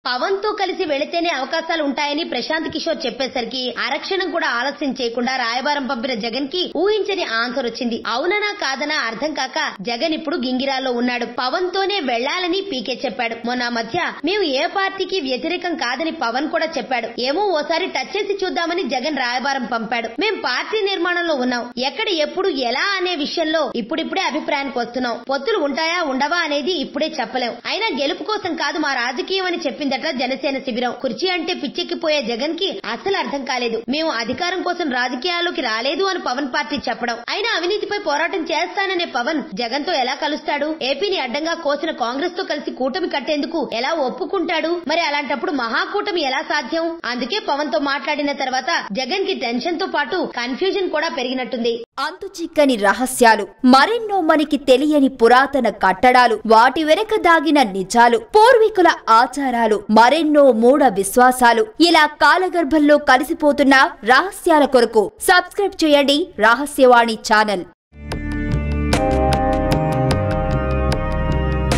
పవన్ తో కలిసి వెళితేనే అవకాశాలు ఉంటాయని ప్రశాంత్ కిషోర్ చెప్పేసరికి అరక్షణం కూడా ఆలస్యం చేయకుండా రాయబారం పంపిన జగన్ కి ఊహించని ఆన్సర్ వచ్చింది. అవుననా కాదనా అర్థం కాక జగన్ ఇప్పుడు గింగిరాల్లో ఉన్నాడు. పవన్ తోనే వెళ్లాలని పీకే చెప్పాడు. మొన్న మధ్య మేము ఏ పార్టీకి వ్యతిరేకం కాదని పవన్ కూడా చెప్పాడు. ఏమో ఓసారి టచ్ చేసి చూద్దామని జగన్ రాయబారం పంపాడు. మేం పార్టీ నిర్మాణంలో ఉన్నాం. ఎక్కడ ఎప్పుడు ఎలా అనే విషయంలో ఇప్పుడిప్పుడే అభిప్రాయానికి వస్తున్నాం. పొత్తులు ఉంటాయా ఉండవా అనేది ఇప్పుడే చెప్పలేం. అయినా గెలుపు కోసం కాదు మా రాజకీయం అని చెప్పిందట జనసేన శిబిరం. కుర్చీ అంటే పిచ్చెక్కిపోయే జగన్ కి అసలు అర్థం కాలేదు. మేము అధికారం కోసం రాజకీయాల్లోకి రాలేదు అని పవన్ పార్టీ చెప్పడం. అయినా అవినీతిపై పోరాటం చేస్తాననే పవన్ జగన్ తో ఎలా కలుస్తాడు? ఏపీని అడ్డంగా కోసిన కాంగ్రెస్ తో కలిసి కూటమి కట్టేందుకు ఎలా ఒప్పుకుంటాడు? మరి అలాంటప్పుడు మహాకూటమి ఎలా సాధ్యం? అందుకే పవన్ తో మాట్లాడిన తర్వాత జగన్ కి టెన్షన్ తో పాటు కన్ఫ్యూజన్ కూడా పెరిగినట్టుంది. అంతుచిక్కని రహస్యాలు, మరెన్నో మనకి తెలియని పురాతన కట్టడాలు, వాటి వెనక దాగిన నిజాలు, పూర్వీకుల ఆచారాలు, మరెన్నో మూఢ విశ్వాసాలు, ఇలా కాలగర్భంలో కలిసిపోతున్న రహస్యాల కొరకు సబ్స్క్రైబ్ చేయండి రహస్యవాణి ఛానల్.